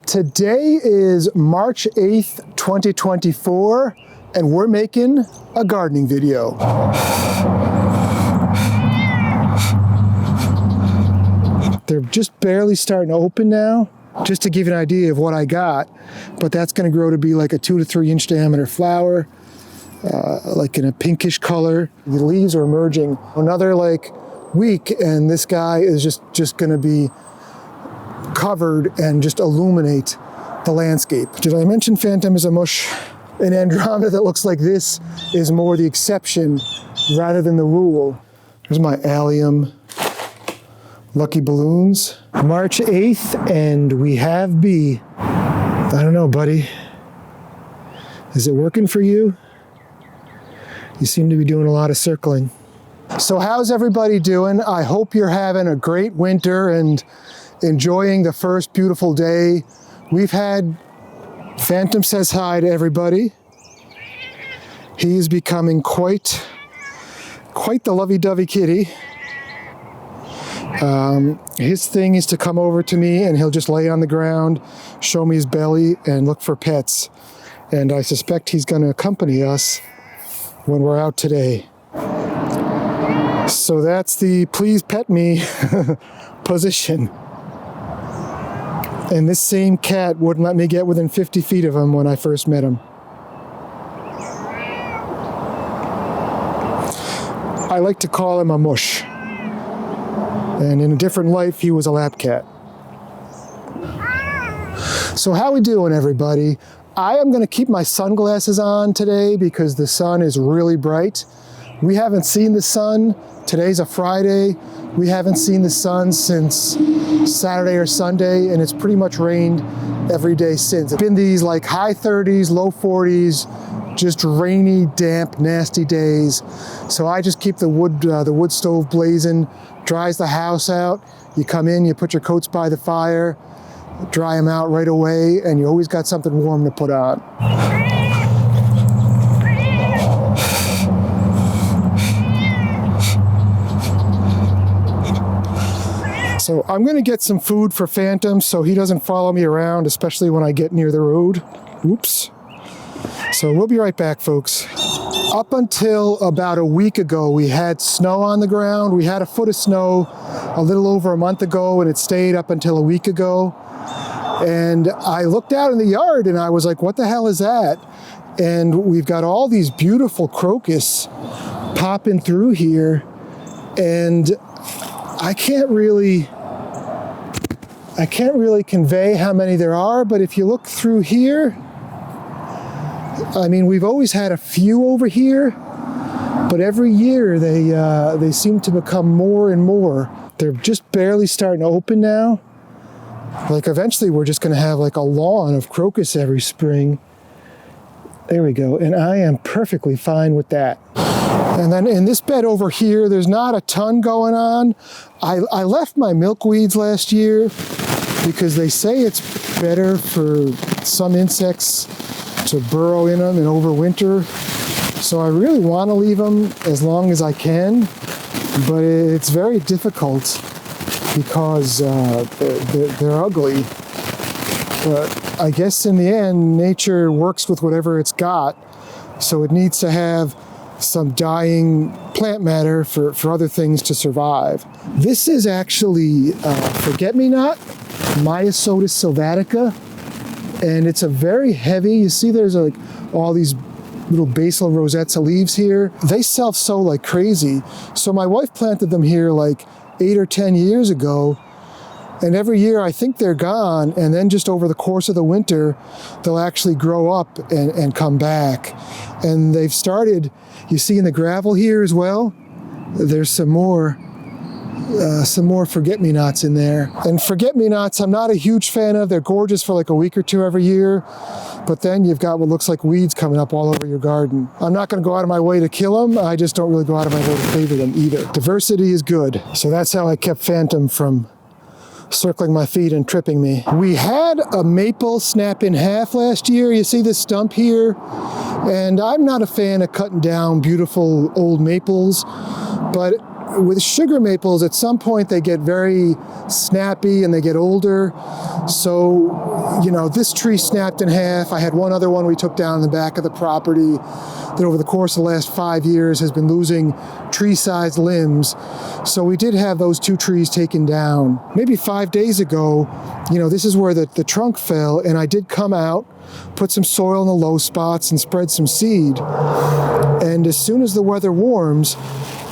Today is March 8th, 2024, and we're making a gardening video. They're just barely starting to open now, just to give you an idea of what I got, but that's gonna grow to be like a 2 to 3 inch diameter flower, like in a pinkish color. The leaves are emerging another like week, and this guy is just gonna be covered and just illuminate the landscape. Did I mention Phantom is a mush? An Andromeda that looks like this is more the exception rather than the rule. Here's my allium lucky balloons. March 8th, and we have bee. I don't know, buddy. Is it working for you? You seem to be doing a lot of circling. So how's everybody doing? I hope you're having a great winter and enjoying the first beautiful day. We've had, Phantom says hi to everybody. He's becoming quite the lovey-dovey kitty. His thing is to come over to me and he'll just lay on the ground, show me his belly and look for pets. And I suspect he's going to accompany us when we're out today. So that's the please pet me position. And this same cat wouldn't let me get within 50 feet of him when I first met him. I like to call him a mush. And in a different life, he was a lap cat. So how we doing, everybody? I am going to keep my sunglasses on today because the sun is really bright. We haven't seen the sun. Today's a Friday. We haven't seen the sun since Saturday or Sunday, and it's pretty much rained every day since. It's been these like high 30s, low 40s, just rainy, damp, nasty days. So I just keep the wood stove blazing, dries the house out. You come in, you put your coats by the fire, dry them out right away, and you always got something warm to put on. So I'm gonna get some food for Phantom so he doesn't follow me around, especially when I get near the road. Oops. So we'll be right back, folks. Up until about a week ago, we had snow on the ground. We had a foot of snow a little over a month ago, and it stayed up until a week ago. And I looked out in the yard and I was like, what the hell is that? And we've got all these beautiful crocus popping through here, and I can't really convey how many there are, but if you look through here, I mean, we've always had a few over here, but every year they seem to become more and more. They're just barely starting to open now. Like eventually we're just gonna have like a lawn of crocus every spring. There we go, and I am perfectly fine with that. And then in this bed over here, there's not a ton going on. I left my milkweeds last year because they say it's better for some insects to burrow in them and overwinter. So I really want to leave them as long as I can, but it's very difficult because they're ugly. But I guess in the end, nature works with whatever it's got. So it needs to have some dying plant matter for other things to survive. This is actually forget-me-not, Myosotis sylvatica, and it's a very heavy, you see there's like all these little basal rosettes of leaves here. They self-sow like crazy. So my wife planted them here like 8 or 10 years ago, and every year I think they're gone, and then just over the course of the winter, they'll actually grow up and come back. And they've started, you see in the gravel here as well, there's some more forget-me-nots in there. And forget-me-nots I'm not a huge fan of. They're gorgeous for like a week or two every year, but then you've got what looks like weeds coming up all over your garden. I'm not gonna go out of my way to kill them. I just don't really go out of my way to favor them either. Diversity is good. So that's how I kept Phantom from circling my feet and tripping me. We had a maple snap in half last year. You see this stump here? And I'm not a fan of cutting down beautiful old maples, but with sugar maples, at some point they get very snappy and they get older. So, you know, this tree snapped in half. I had one other one we took down in the back of the property that over the course of the last 5 years has been losing tree-sized limbs. So we did have those 2 trees taken down. Maybe 5 days ago, you know, this is where the trunk fell, and I did come out, put some soil in the low spots and spread some seed. And as soon as the weather warms,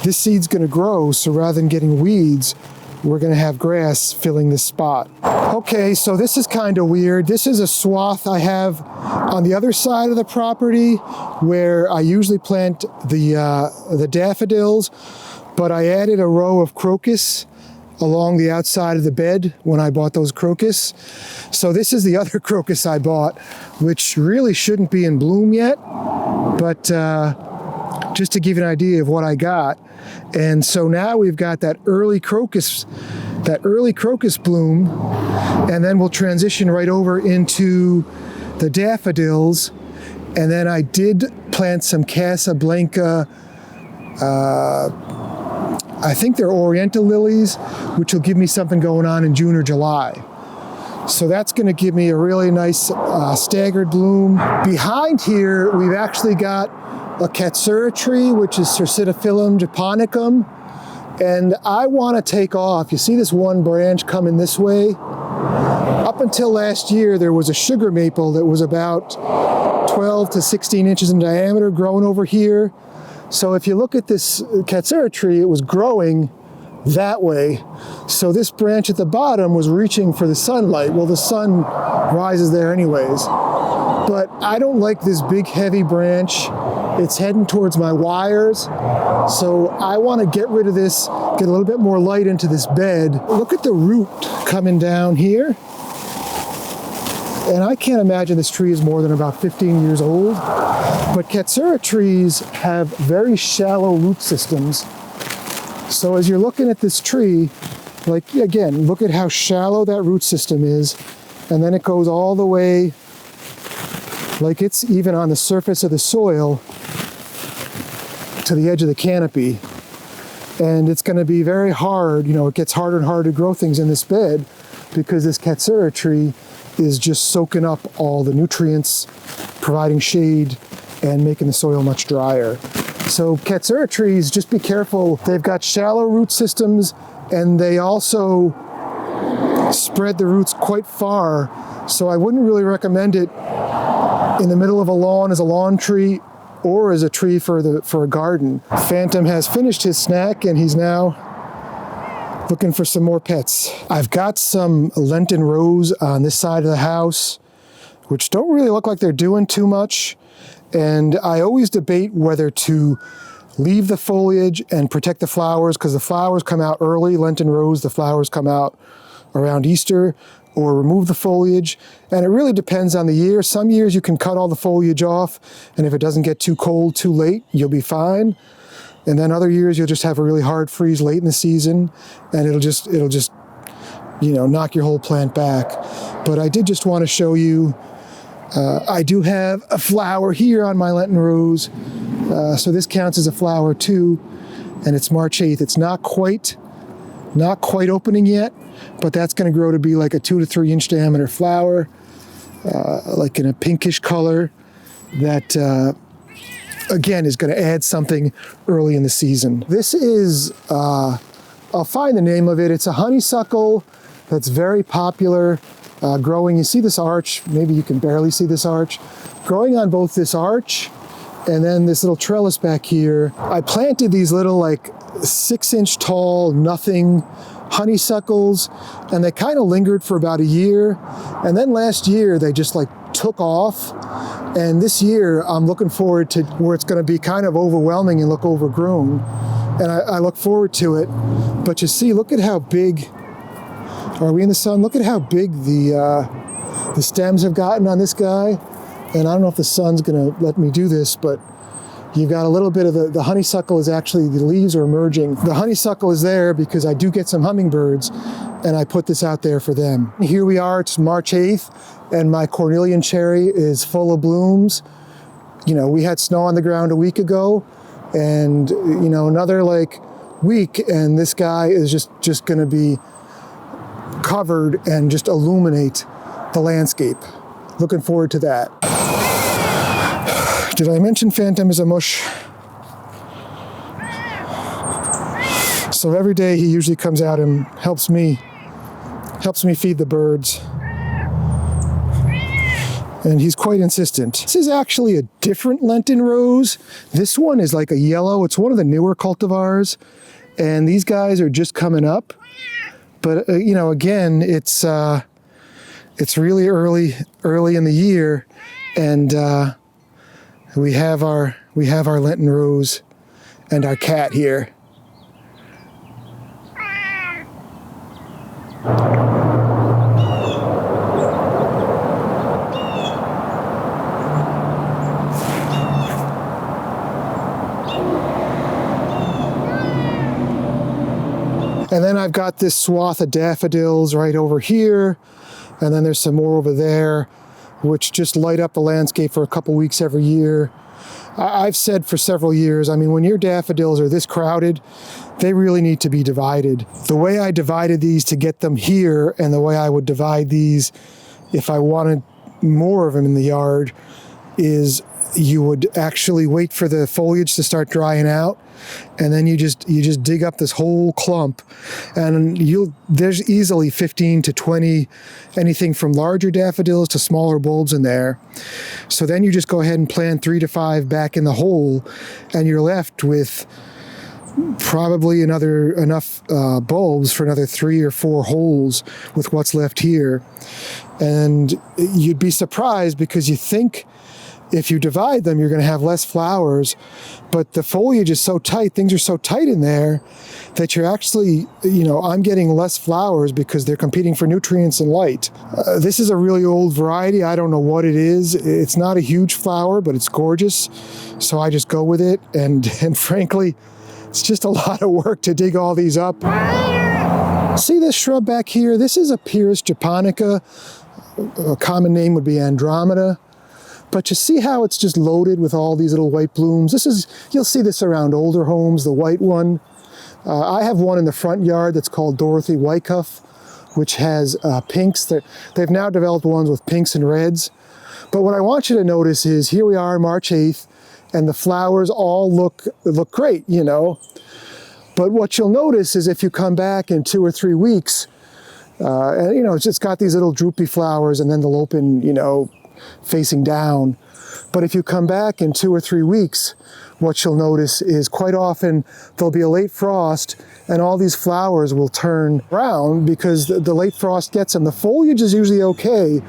this seed's gonna grow, so rather than getting weeds, we're gonna have grass filling this spot. Okay, so this is kind of weird. This is a swath I have on the other side of the property where I usually plant the daffodils, but I added a row of crocus along the outside of the bed when I bought those crocus. So this is the other crocus I bought, which really shouldn't be in bloom yet, but just to give you an idea of what I got. And so now we've got that early crocus bloom, and then we'll transition right over into the daffodils. And then I did plant some Casablanca, I think they're Oriental lilies, which will give me something going on in June or July. So that's going to give me a really nice staggered bloom. Behind here, we've actually got a Katsura tree, which is Cercidophyllum japonicum. And I want to take off. You see this one branch coming this way? Up until last year, there was a sugar maple that was about 12 to 16 inches in diameter growing over here. So if you look at this Katsura tree, it was growing that way. So this branch at the bottom was reaching for the sunlight. Well, the sun rises there anyways. But I don't like this big heavy branch. It's heading towards my wires. So I want to get rid of this, get a little bit more light into this bed. Look at the root coming down here. And I can't imagine this tree is more than about 15 years old. But Katsura trees have very shallow root systems. So as you're looking at this tree, like again, look at how shallow that root system is. And then it goes all the way, like it's even on the surface of the soil to the edge of the canopy. And it's going to be very hard, you know, it gets harder and harder to grow things in this bed because this Katsura tree is just soaking up all the nutrients, providing shade, and making the soil much drier. So Katsura trees, just be careful. They've got shallow root systems, and they also spread the roots quite far. So I wouldn't really recommend it in the middle of a lawn as a lawn tree or as a tree for a garden. Phantom has finished his snack, and he's now looking for some more pets. I've got some Lenten rose on this side of the house, which don't really look like they're doing too much. And I always debate whether to leave the foliage and protect the flowers, because the flowers come out early. Lenten rose, the flowers come out around Easter, or remove the foliage. And it really depends on the year. Some years you can cut all the foliage off, and if it doesn't get too cold too late, you'll be fine. And then other years you'll just have a really hard freeze late in the season, and it'll just you know, knock your whole plant back. But I did just want to show you, I do have a flower here on my Lenten rose, so this counts as a flower too, and it's March 8th. It's not quite opening yet, but that's going to grow to be like a 2 to 3 inch diameter flower, like in a pinkish color that again is going to add something early in the season. This is, I'll find the name of it. It's a honeysuckle that's very popular, growing. You see this arch, maybe you can barely see this arch, growing on both this arch and then this little trellis back here. I planted these little like 6 inch tall, nothing honeysuckles, and they kind of lingered for about a year. And then last year they just like took off. And this year I'm looking forward to where it's going to be kind of overwhelming and look overgrown. And I look forward to it. But you see, look at how big, are we in the sun? Look at how big the stems have gotten on this guy. And I don't know if the sun's going to let me do this, but you've got a little bit of the honeysuckle is actually, the leaves are emerging. The honeysuckle is there because I do get some hummingbirds, and I put this out there for them. Here we are, it's March 8th, and my cornelian cherry is full of blooms. You know, we had snow on the ground a week ago, and you know, another like week, and this guy is just going to be covered and just illuminate the landscape. Looking forward to that. Did I mention Phantom is a mush? So every day he usually comes out and helps me feed the birds. And he's quite insistent. This is actually a different Lenten rose. This one is like a yellow. It's one of the newer cultivars, and these guys are just coming up. But you know, again, it's really early in the year, and we have our Lenten rose and our cat here. And then I've got this swath of daffodils right over here, and then there's some more over there, which just light up the landscape for a couple weeks every year. I've said for several years, I mean, when your daffodils are this crowded, they really need to be divided. The way I divided these to get them here, and the way I would divide these if I wanted more of them in the yard, is you would actually wait for the foliage to start drying out, and then you just dig up this whole clump, and there's easily 15 to 20, anything from larger daffodils to smaller bulbs in there. So then you just go ahead and plant 3 to 5 back in the hole, and you're left with probably enough bulbs for another 3 or 4 holes with what's left here. And you'd be surprised, because you think if you divide them, you're going to have less flowers, but the foliage is so tight, things are so tight in there, that you're actually, I'm getting less flowers because they're competing for nutrients and light. This is a really old variety. I don't know what it is. It's not a huge flower, but it's gorgeous, so I just go with it, and frankly, it's just a lot of work to dig all these up. See this shrub back here? This is a Pyrrhus japonica. A common name would be Andromeda. But you see how it's just loaded with all these little white blooms? You'll see this around older homes, the white one. I have one in the front yard that's called Dorothy Wyckoff, which has pinks. They've now developed ones with pinks and reds. But what I want you to notice is, here we are, March 8th, and the flowers all look great, But what you'll notice is, if you come back in 2 or 3 weeks, and it's just got these little droopy flowers, and then they'll open, facing down. But if you come back in 2 or 3 weeks, what you'll notice is quite often there'll be a late frost, and all these flowers will turn brown because the late frost gets them. The foliage is usually okay,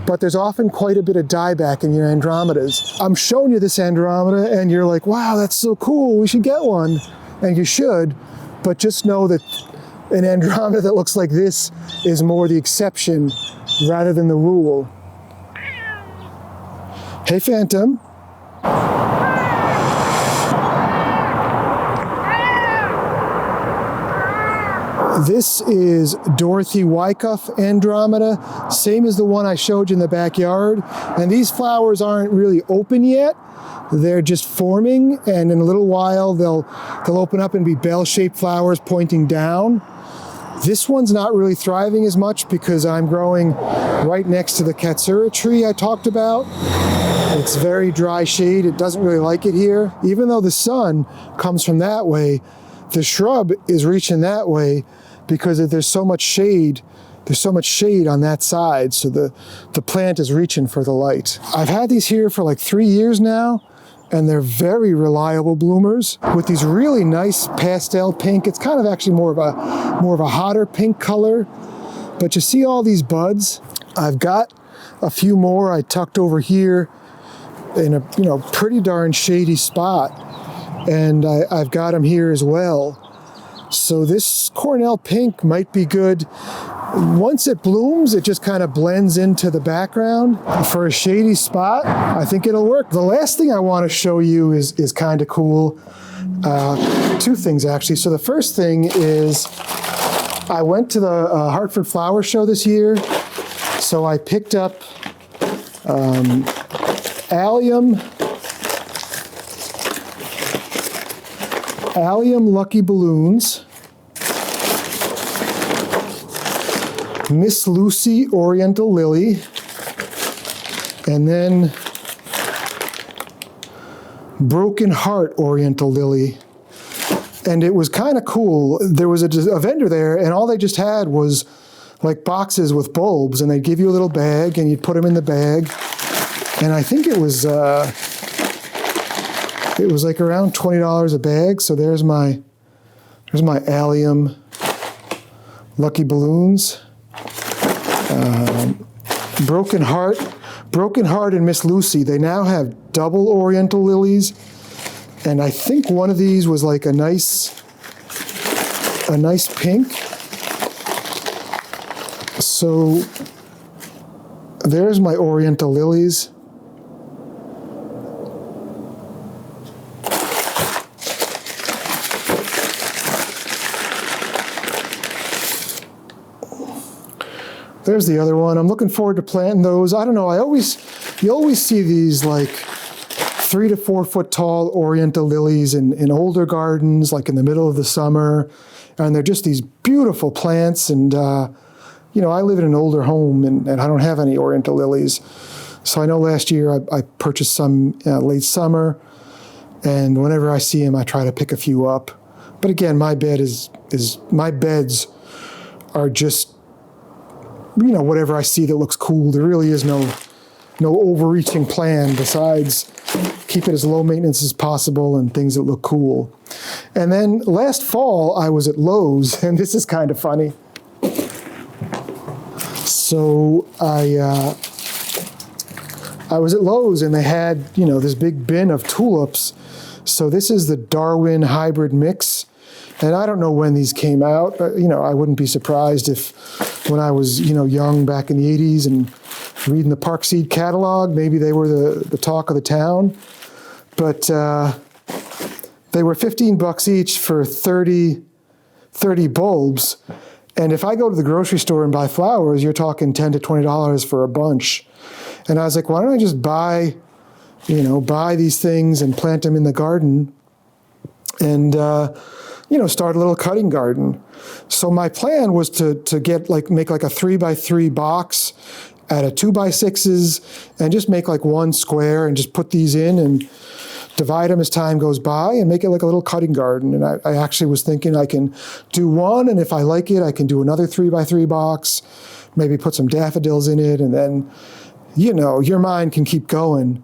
but there's often quite a bit of dieback in your Andromedas. I'm showing you this Andromeda, and you're like, wow, that's so cool, we should get one. And you should, but just know that an Andromeda that looks like this is more the exception rather than the rule. Hey, Phantom. This is Dorothy Wyckoff Andromeda, same as the one I showed you in the backyard. And these flowers aren't really open yet. They're just forming, and in a little while they'll open up and be bell-shaped flowers pointing down. This one's not really thriving as much because I'm growing right next to the Ctscaper tree I talked about. It's very dry shade. It doesn't really like it here. Even though the sun comes from that way, the shrub is reaching that way because there's so much shade. There's so much shade on that side, so the plant is reaching for the light. I've had these here for like 3 years now, and they're very reliable bloomers with these really nice pastel pink. It's kind of actually more of a hotter pink color, but you see all these buds. I've got a few more I tucked over here in a pretty darn shady spot, and I've got them here as well. So this Cornell pink might be good. Once it blooms, it just kind of blends into the background. For a shady spot, I think it'll work. The last thing I want to show you is kind of cool. 2 things, actually. So the first thing is, I went to the Hartford Flower Show this year, so I picked up allium Allium Lucky Balloons, Miss Lucy Oriental Lily, and then Broken Heart Oriental Lily. And it was kind of cool. There was a vendor there, and all they just had was like boxes with bulbs, and they'd give you a little bag, and you'd put them in the bag. And I think it was like around $20 a bag. So there's my Allium Lucky Balloons. Broken Heart and Miss Lucy, they now have double Oriental Lilies. And I think one of these was like a nice pink. So there's my Oriental Lilies. There's the other one. I'm looking forward to planting those. I don't know, you always see these like 3 to 4 foot tall Oriental lilies in older gardens, like in the middle of the summer. And they're just these beautiful plants. And, you know, I live in an older home and I don't have any Oriental lilies. So I know last year I purchased some late summer. And whenever I see them, I try to pick a few up. But again, my beds are just, you know, whatever I see that looks cool. There really is no overreaching plan besides keep it as low maintenance as possible and things that look cool. And then last fall, I was at Lowe's, and this is kind of funny. So I was at Lowe's, and they had, you know, this big bin of tulips. So this is the Darwin hybrid mix. And I don't know when these came out. You know, I wouldn't be surprised if when I was, you know, young back in the 80s and reading the Park Seed catalog, maybe they were the talk of the town. But they were $15 each for 30 bulbs. And if I go to the grocery store and buy flowers, you're talking $10 to $20 for a bunch. And I was like, why don't I just buy these things and plant them in the garden and, you know, start a little cutting garden. So my plan was to make like a 3x3 box out of 2x6s and just make like one square and just put these in and divide them as time goes by and make it like a little cutting garden. And I actually was thinking I can do one, and if I like it, I can do another 3x3 box, maybe put some daffodils in it, and then, you know, your mind can keep going.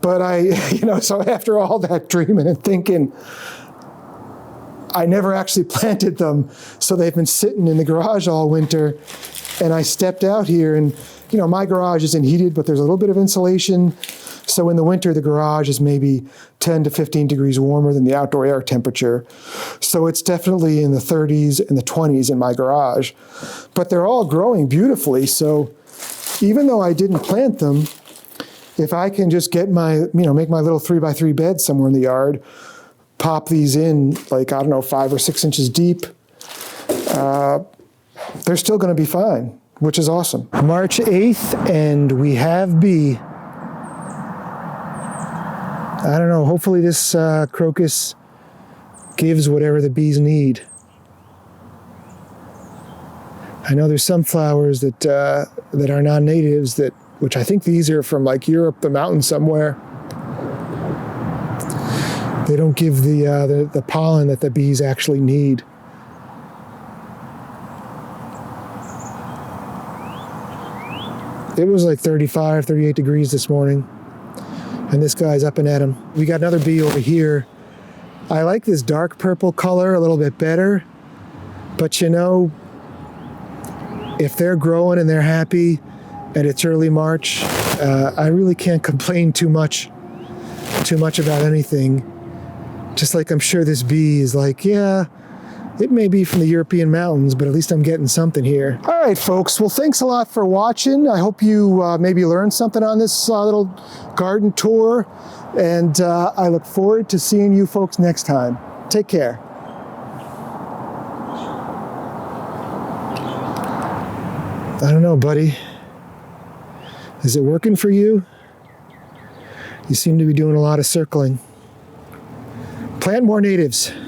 But so after all that dreaming and thinking, I never actually planted them, so they've been sitting in the garage all winter. And I stepped out here, and you know, my garage isn't heated, but there's a little bit of insulation. So in the winter, the garage is maybe 10 to 15 degrees warmer than the outdoor air temperature. So it's definitely in the 30s and the 20s in my garage. But they're all growing beautifully. So even though I didn't plant them, if I can just get make my little 3x3 bed somewhere in the yard, pop these in like, I don't know, 5 or 6 inches deep, they're still going to be fine, which is awesome. March 8th, and we have bee. I don't know, hopefully this crocus gives whatever the bees need. I know there's some flowers that are non-natives, which I think these are from like Europe, the mountain somewhere. They don't give the pollen that the bees actually need. It was like 35, 38 degrees this morning, and this guy's up and at 'em. We got another bee over here. I like this dark purple color a little bit better, but you know, if they're growing and they're happy and it's early March, I really can't complain too much about anything. Just like I'm sure this bee is like, yeah, it may be from the European mountains, but at least I'm getting something here. All right, folks. Well, thanks a lot for watching. I hope you maybe learned something on this little garden tour. And I look forward to seeing you folks next time. Take care. I don't know, buddy. Is it working for you? You seem to be doing a lot of circling. Plant more natives.